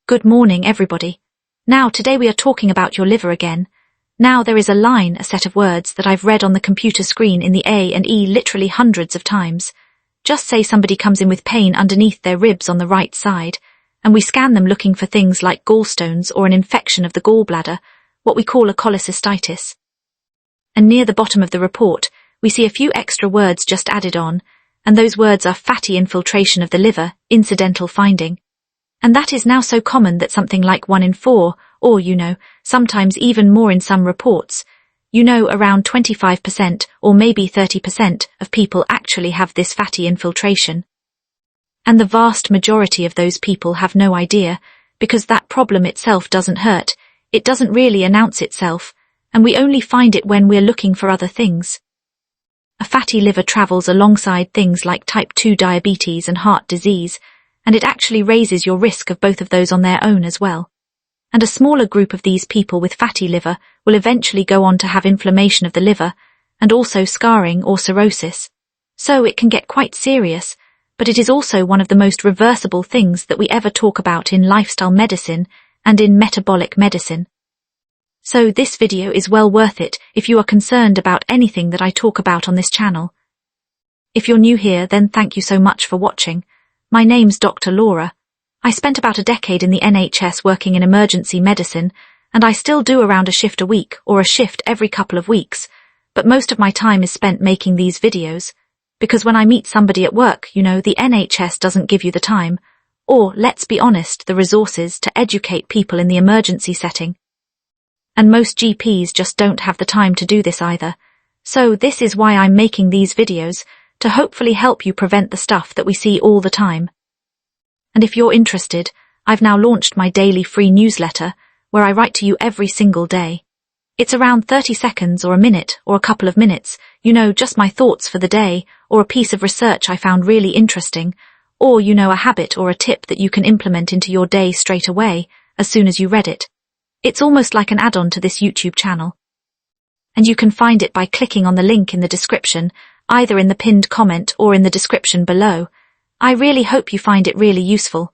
Good morning, everybody. Now, today we are talking about your liver again. Now, there is a set of words that I've read on the computer screen in the A and E literally hundreds of times. Just say somebody comes in with pain underneath their ribs on the right side, and we scan them looking for things like gallstones or an infection of the gallbladder, what we call a cholecystitis. And near the bottom of the report, we see a few extra words just added on, and those words are fatty infiltration of the liver, incidental finding. And that is now so common that something like 1 in 4, or, sometimes even more in some reports, around 25% or maybe 30% of people actually have this fatty infiltration. And the vast majority of those people have no idea, because that problem itself doesn't hurt, it doesn't really announce itself, and we only find it when we're looking for other things. A fatty liver travels alongside things like type 2 diabetes and heart disease, and it actually raises your risk of both of those on their own as well. And a smaller group of these people with fatty liver will eventually go on to have inflammation of the liver, and also scarring or cirrhosis. So it can get quite serious, but it is also one of the most reversible things that we ever talk about in lifestyle medicine and in metabolic medicine. So this video is well worth it if you are concerned about anything that I talk about on this channel. If you're new here, then thank you so much for watching. My name's Dr. Laura. I spent about a decade in the NHS working in emergency medicine, and I still do around a shift a week or a shift every couple of weeks, but most of my time is spent making these videos, because when I meet somebody at work, the NHS doesn't give you the time, or, let's be honest, the resources to educate people in the emergency setting. And most GPs just don't have the time to do this either. So this is why I'm making these videos, to hopefully help you prevent the stuff that we see all the time. And if you're interested, I've now launched my daily free newsletter, where I write to you every single day. It's around 30 seconds or a minute or a couple of minutes, just my thoughts for the day, or a piece of research I found really interesting, or, a habit or a tip that you can implement into your day straight away, as soon as you read it. It's almost like an add-on to this YouTube channel. And you can find it by clicking on the link in the description, either in the pinned comment or in the description below. I really hope you find it really useful.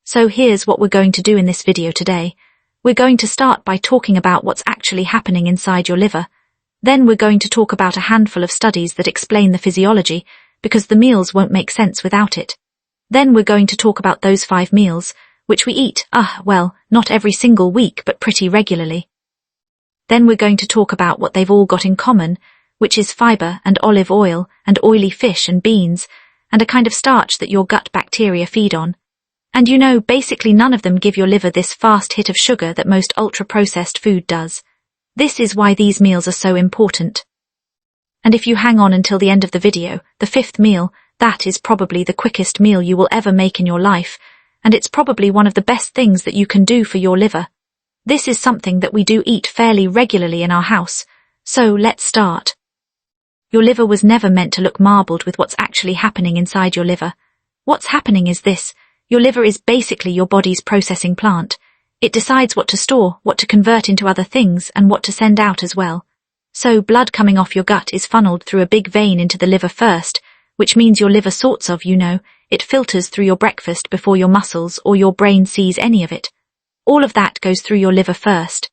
So here's what we're going to do in this video today. We're going to start by talking about what's actually happening inside your liver. Then we're going to talk about a handful of studies that explain the physiology, because the meals won't make sense without it. Then we're going to talk about those 5 meals, which we eat, not every single week, but pretty regularly. Then we're going to talk about what they've all got in common, which is fiber and olive oil and oily fish and beans, and a kind of starch that your gut bacteria feed on. And basically none of them give your liver this fast hit of sugar that most ultra-processed food does. This is why these meals are so important. And if you hang on until the end of the video, the 5th meal, that is probably the quickest meal you will ever make in your life, and it's probably one of the best things that you can do for your liver. This is something that we do eat fairly regularly in our house, so let's start. Your liver was never meant to look marbled with what's actually happening inside your liver. What's happening is this: your liver is basically your body's processing plant. It decides what to store, what to convert into other things, and what to send out as well. So blood coming off your gut is funneled through a big vein into the liver first, which means your liver it filters through your breakfast before your muscles or your brain sees any of it. All of that goes through your liver first.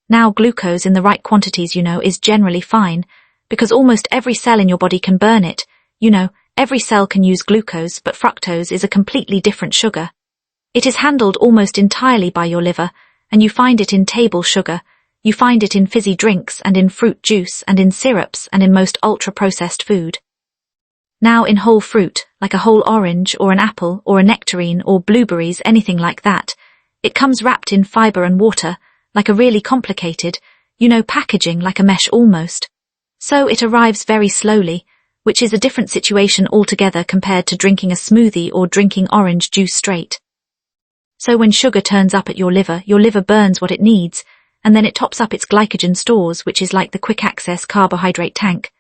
Now glucose in the right quantities, is generally fine, because almost every cell in your body can burn it. Every cell can use glucose, but fructose is a completely different sugar. It is handled almost entirely by your liver, and you find it in table sugar, you find it in fizzy drinks and in fruit juice and in syrups and in most ultra-processed food. Now in whole fruit, like a whole orange or an apple or a nectarine or blueberries, anything like that, it comes wrapped in fiber and water, like a really complicated, packaging like a mesh almost. So it arrives very slowly, which is a different situation altogether compared to drinking a smoothie or drinking orange juice straight. So when sugar turns up at your liver burns what it needs, and then it tops up its glycogen stores, which is like the quick-access carbohydrate tank.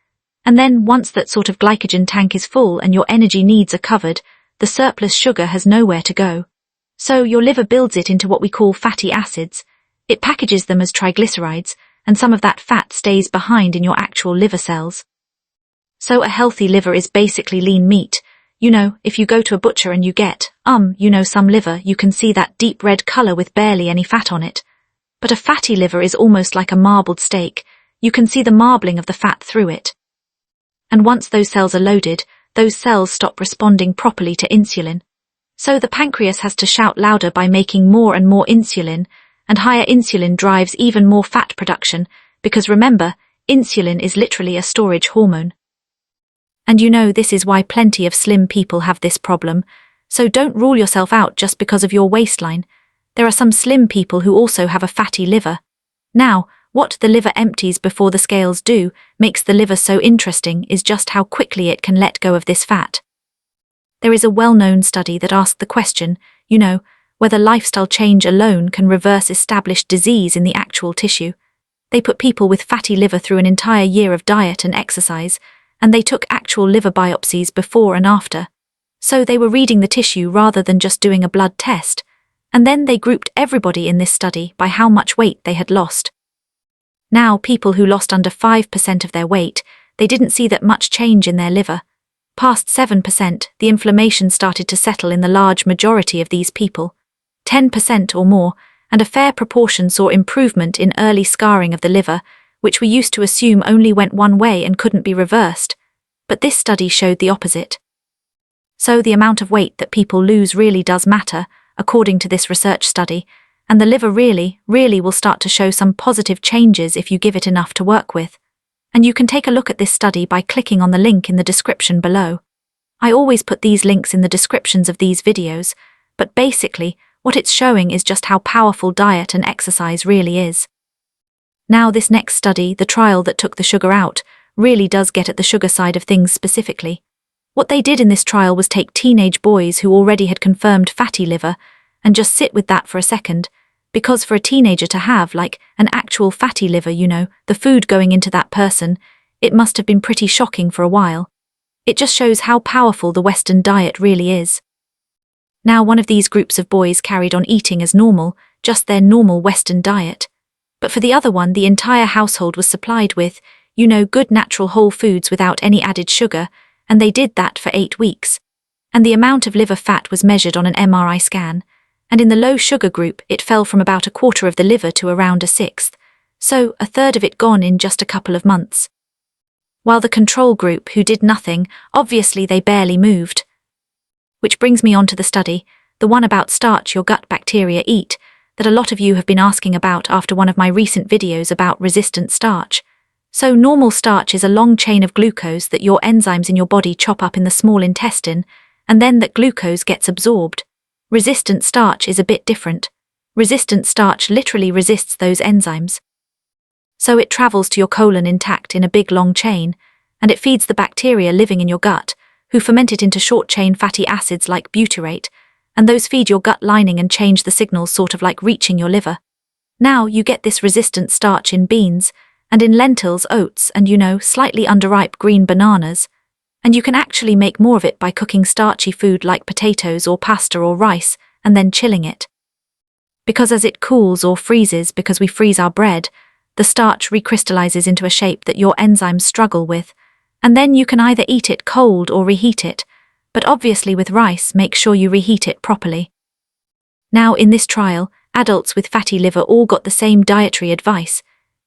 And then once that sort of glycogen tank is full and your energy needs are covered, the surplus sugar has nowhere to go. So your liver builds it into what we call fatty acids. It packages them as triglycerides, and some of that fat stays behind in your actual liver cells. So a healthy liver is basically lean meat, If you go to a butcher and you get, some liver, you can see that deep red color with barely any fat on it. But a fatty liver is almost like a marbled steak. You can see the marbling of the fat through it. And once those cells are loaded, those cells stop responding properly to insulin. So the pancreas has to shout louder by making more and more insulin, and higher insulin drives even more fat production, because remember, insulin is literally a storage hormone. And this is why plenty of slim people have this problem, so don't rule yourself out just because of your waistline. There are some slim people who also have a fatty liver. Now, what the liver empties before the scales do makes the liver so interesting is just how quickly it can let go of this fat. There is a well-known study that asked the question, whether lifestyle change alone can reverse established disease in the actual tissue. They put people with fatty liver through an entire year of diet and exercise, and they took actual liver biopsies before and after. So they were reading the tissue rather than just doing a blood test. And then they grouped everybody in this study by how much weight they had lost. Now, people who lost under 5% of their weight, they didn't see that much change in their liver. Past 7%, the inflammation started to settle in the large majority of these people. 10% or more, and a fair proportion saw improvement in early scarring of the liver, which we used to assume only went one way and couldn't be reversed. But this study showed the opposite. So the amount of weight that people lose really does matter, according to this research study, and the liver really will start to show some positive changes if you give it enough to work with. And you can take a look at this study by clicking on the link in the description below. I always put these links in the descriptions of these videos, but basically, what it's showing is just how powerful diet and exercise really is. Now this next study, the trial that took the sugar out, really does get at the sugar side of things specifically. What they did in this trial was take teenage boys who already had confirmed fatty liver and just sit with that for a second, because for a teenager to have, an actual fatty liver, the food going into that person, it must have been pretty shocking for a while. It just shows how powerful the Western diet really is. Now one of these groups of boys carried on eating as normal, just their normal Western diet. But for the other one, the entire household was supplied with, good natural whole foods without any added sugar, and they did that for 8 weeks. And the amount of liver fat was measured on an MRI scan, and in the low sugar group it fell from about a quarter of the liver to around a sixth, so a third of it gone in just a couple of months. While the control group, who did nothing, obviously they barely moved. Which brings me on to the study, the one about starch your gut bacteria eat, that a lot of you have been asking about after one of my recent videos about resistant starch. So normal starch is a long chain of glucose that your enzymes in your body chop up in the small intestine, and then that glucose gets absorbed. Resistant starch is a bit different. Resistant starch literally resists those enzymes. So it travels to your colon intact in a big long chain, and it feeds the bacteria living in your gut, who ferment it into short-chain fatty acids like butyrate, and those feed your gut lining and change the signals sort of like reaching your liver. Now you get this resistant starch in beans, and in lentils, oats, and slightly underripe green bananas. And you can actually make more of it by cooking starchy food like potatoes or pasta or rice, and then chilling it. Because as it cools or freezes, because we freeze our bread, the starch recrystallizes into a shape that your enzymes struggle with, and then you can either eat it cold or reheat it, but obviously with rice, make sure you reheat it properly. Now in this trial, adults with fatty liver all got the same dietary advice.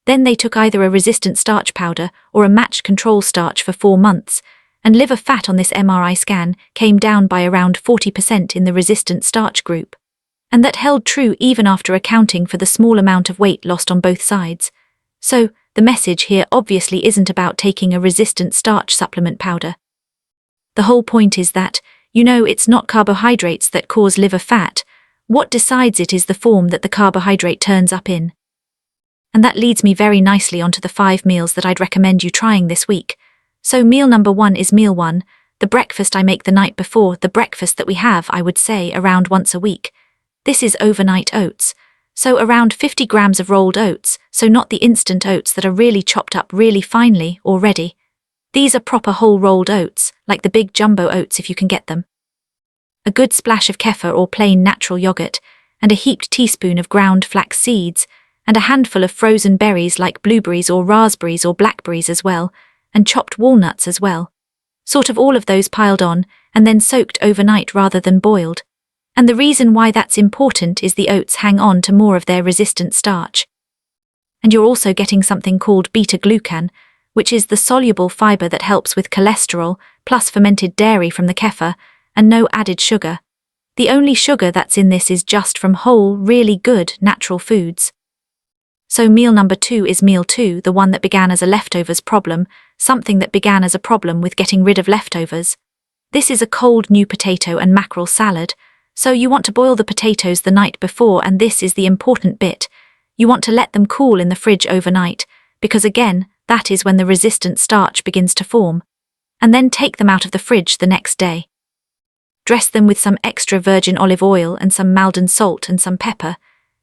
Then they took either a resistant starch powder or a matched control starch for 4 months, and liver fat on this MRI scan came down by around 40% in the resistant starch group. And that held true even after accounting for the small amount of weight lost on both sides. So, the message here obviously isn't about taking a resistant starch supplement powder. The whole point is that, it's not carbohydrates that cause liver fat. What decides it is the form that the carbohydrate turns up in. And that leads me very nicely onto the 5 meals that I'd recommend you trying this week. So meal number 1 is meal 1, the breakfast I make the night before, the breakfast that we have, I would say, around once a week. This is overnight oats. So around 50 grams of rolled oats, so not the instant oats that are really chopped up really finely already. These are proper whole rolled oats, like the big jumbo oats if you can get them. A good splash of kefir or plain natural yogurt, and a heaped teaspoon of ground flax seeds, and a handful of frozen berries like blueberries or raspberries or blackberries as well, and chopped walnuts as well. Sort of all of those piled on, and then soaked overnight rather than boiled. And the reason why that's important is the oats hang on to more of their resistant starch. And you're also getting something called beta-glucan, which is the soluble fiber that helps with cholesterol, plus fermented dairy from the kefir, and no added sugar. The only sugar that's in this is just from whole, really good, natural foods. So meal number 2 is meal 2, the one that began as a leftovers problem, something that began as a problem with getting rid of leftovers. This is a cold new potato and mackerel salad, so you want to boil the potatoes the night before, and this is the important bit. You want to let them cool in the fridge overnight, because again, that is when the resistant starch begins to form. And then take them out of the fridge the next day. Dress them with some extra virgin olive oil and some Maldon salt and some pepper,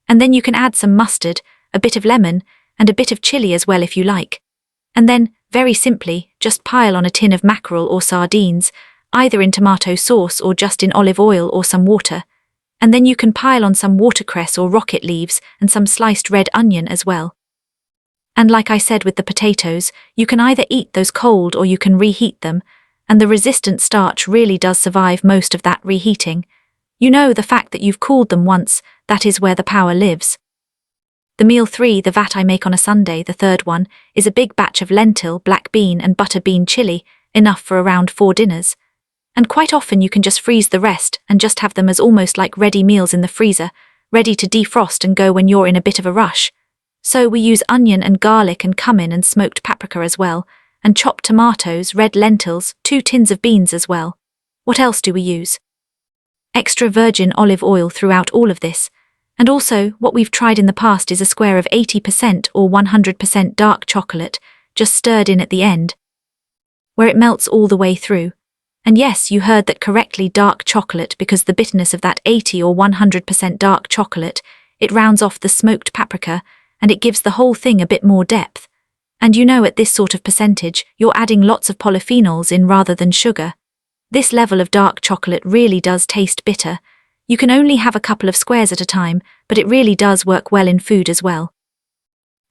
and then you can add some mustard, a bit of lemon, and a bit of chili as well if you like. And then, very simply, just pile on a tin of mackerel or sardines, either in tomato sauce or just in olive oil or some water. And then you can pile on some watercress or rocket leaves and some sliced red onion as well. And like I said with the potatoes, you can either eat those cold or you can reheat them, and the resistant starch really does survive most of that reheating. You know, the fact that you've cooled them once, that is where the power lives. The meal 3, the vat I make on a Sunday, the third one, is a big batch of lentil, black bean and butter bean chili, enough for around 4 dinners. And quite often you can just freeze the rest and just have them as almost like ready meals in the freezer, ready to defrost and go when you're in a bit of a rush. So we use onion and garlic and cumin and smoked paprika as well, and chopped tomatoes, red lentils, 2 tins of beans as well. What else do we use? Extra virgin olive oil throughout all of this. And also, what we've tried in the past is a square of 80% or 100% dark chocolate, just stirred in at the end, where it melts all the way through. And yes, you heard that correctly, dark chocolate, because the bitterness of that 80 or 100% dark chocolate, it rounds off the smoked paprika, and it gives the whole thing a bit more depth. And you know, at this sort of percentage, you're adding lots of polyphenols in rather than sugar. This level of dark chocolate really does taste bitter. You can only have a couple of squares at a time, but it really does work well in food as well.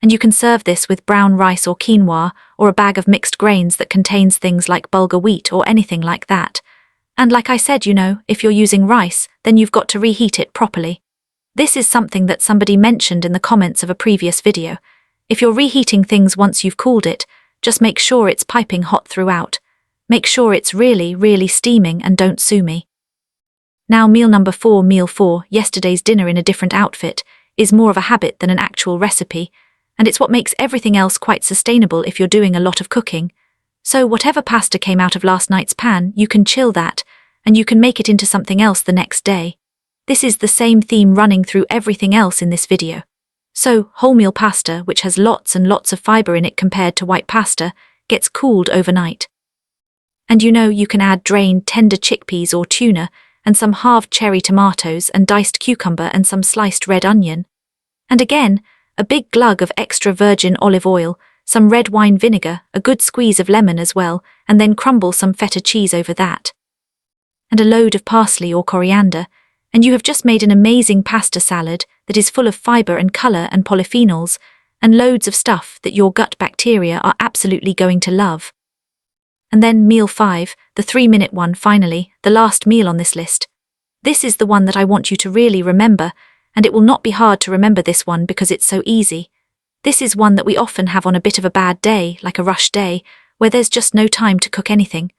And you can serve this with brown rice or quinoa, or a bag of mixed grains that contains things like bulgur wheat or anything like that. And like I said, you know, if you're using rice, then you've got to reheat it properly. This is something that somebody mentioned in the comments of a previous video. If you're reheating things once you've cooled it, just make sure it's piping hot throughout. Make sure it's really, really steaming, and don't sue me. Now meal number 4, meal 4, yesterday's dinner in a different outfit, is more of a habit than an actual recipe, and it's what makes everything else quite sustainable if you're doing a lot of cooking. So whatever pasta came out of last night's pan, you can chill that, and you can make it into something else the next day. This is the same theme running through everything else in this video. So, wholemeal pasta, which has lots and lots of fiber in it compared to white pasta, gets cooled overnight. And you know, you can add drained tender chickpeas or tuna, and some halved cherry tomatoes and diced cucumber and some sliced red onion. And again, a big glug of extra virgin olive oil, some red wine vinegar, a good squeeze of lemon as well, and then crumble some feta cheese over that. And a load of parsley or coriander, and you have just made an amazing pasta salad that is full of fiber and color and polyphenols, and loads of stuff that your gut bacteria are absolutely going to love. And then meal 5, the 3-minute one, finally, the last meal on this list. This is the one that I want you to really remember, and it will not be hard to remember this one because it's so easy. This is one that we often have on a bit of a bad day, like a rush day, where there's just no time to cook anything.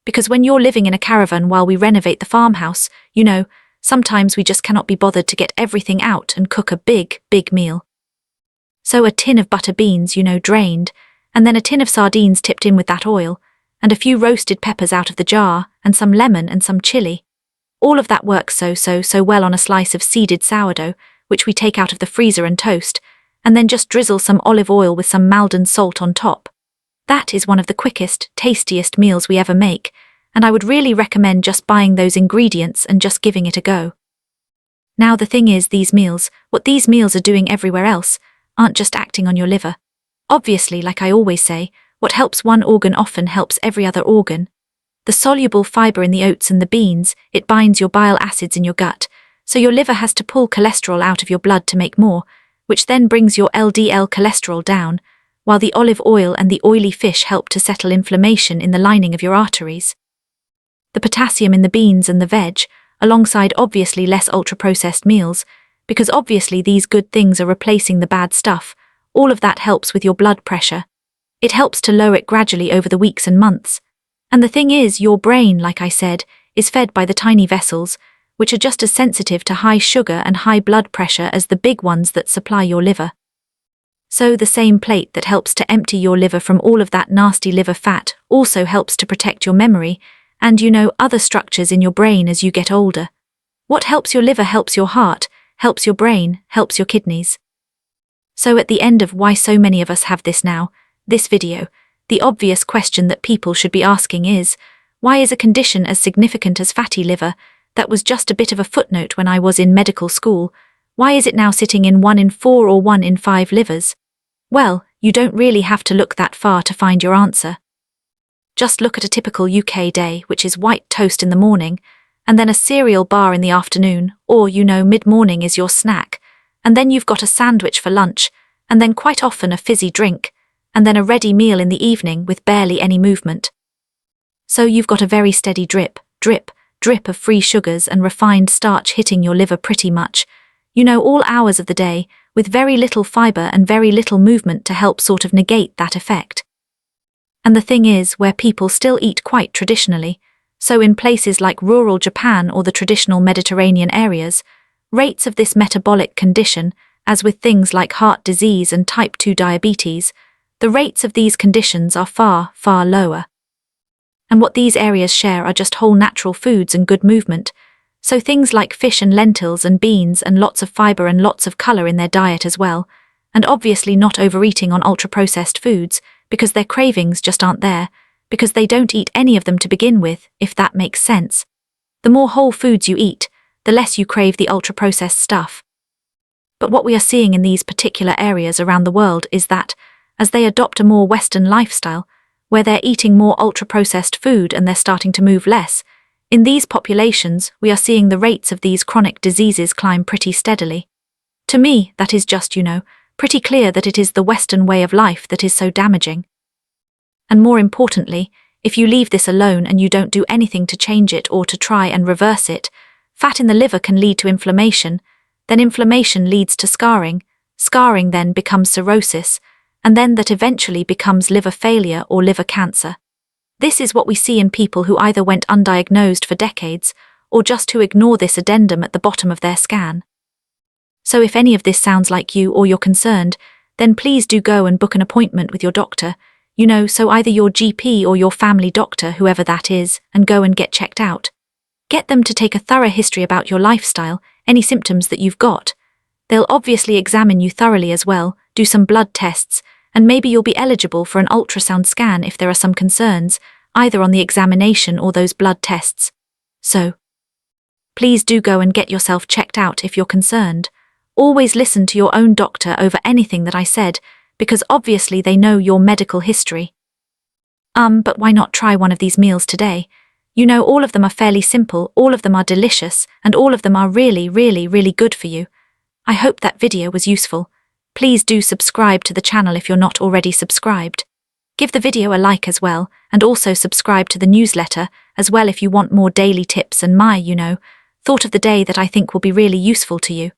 Because when you're living in a caravan while we renovate the farmhouse, you know, sometimes we just cannot be bothered to get everything out and cook a big, big meal. So a tin of butter beans, you know, drained, and then a tin of sardines tipped in with that oil, and a few roasted peppers out of the jar, and some lemon and some chili. All of that works so well on a slice of seeded sourdough, which we take out of the freezer and toast, and then just drizzle some olive oil with some Maldon salt on top. That is one of the quickest, tastiest meals we ever make, and I would really recommend just buying those ingredients and just giving it a go. Now the thing is, these meals, what these meals are doing everywhere else, aren't just acting on your liver. Obviously, like I always say, what helps one organ often helps every other organ. The soluble fiber in the oats and the beans, it binds your bile acids in your gut, so your liver has to pull cholesterol out of your blood to make more, which then brings your LDL cholesterol down, while the olive oil and the oily fish help to settle inflammation in the lining of your arteries. the potassium in the beans and the veg, alongside obviously less ultra-processed meals, because obviously these good things are replacing the bad stuff. All of that helps with your blood pressure. It helps to lower it gradually over the weeks and months. And the thing is, your brain, like I said, is fed by the tiny vessels, which are just as sensitive to high sugar and high blood pressure as the big ones that supply your liver. So the same plate that helps to empty your liver from all of that nasty liver fat also helps to protect your memory and, other structures in your brain as you get older. What helps your liver helps your heart, helps your brain, helps your kidneys. So at the end of why so many of us have this now, this video, the obvious question that people should be asking is, why is a condition as significant as fatty liver, that was just a bit of a footnote when I was in medical school, why is it now sitting in 1 in 4 or 1 in 5 livers? Well, you don't really have to look that far to find your answer. Just look at a typical UK day, which is white toast in the morning, and then a cereal bar in the afternoon, or, mid-morning is your snack, and then you've got a sandwich for lunch, and then quite often a fizzy drink, and then a ready meal in the evening with barely any movement. So you've got a very steady drip, drip, drip of free sugars and refined starch hitting your liver pretty much, all hours of the day, with very little fiber and very little movement to help sort of negate that effect. And the thing is, where people still eat quite traditionally, so in places like rural Japan or the traditional Mediterranean areas, rates of this metabolic condition, as with things like heart disease and type 2 diabetes, the rates of these conditions are far, far lower. And what these areas share are just whole natural foods and good movement, so things like fish and lentils and beans and lots of fiber and lots of colour in their diet as well, and obviously not overeating on ultra-processed foods, because their cravings just aren't there, because they don't eat any of them to begin with, if that makes sense. The more whole foods you eat, the less you crave the ultra-processed stuff. But what we are seeing in these particular areas around the world is that, as they adopt a more Western lifestyle, where they're eating more ultra-processed food and they're starting to move less, in these populations we are seeing the rates of these chronic diseases climb pretty steadily. To me, that is just, pretty clear that it is the Western way of life that is so damaging. And more importantly, if you leave this alone and you don't do anything to change it or to try and reverse it, fat in the liver can lead to inflammation, then inflammation leads to scarring, scarring then becomes cirrhosis, and then that eventually becomes liver failure or liver cancer. This is what we see in people who either went undiagnosed for decades, or just who ignore this addendum at the bottom of their scan. So if any of this sounds like you or you're concerned, then please do go and book an appointment with your doctor, so either your GP or your family doctor, whoever that is, and go and get checked out. Get them to take a thorough history about your lifestyle, any symptoms that you've got. They'll obviously examine you thoroughly as well, do some blood tests, and maybe you'll be eligible for an ultrasound scan if there are some concerns, either on the examination or those blood tests. So, please do go and get yourself checked out if you're concerned. Always listen to your own doctor over anything that I said, because obviously they know your medical history. But why not try one of these meals today? All of them are fairly simple, all of them are delicious, and all of them are really, really, really good for you. I hope that video was useful. Please do subscribe to the channel if you're not already subscribed. Give the video a like as well, and also subscribe to the newsletter as well if you want more daily tips and my, thought of the day that I think will be really useful to you.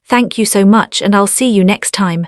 Thank you so much, and I'll see you next time.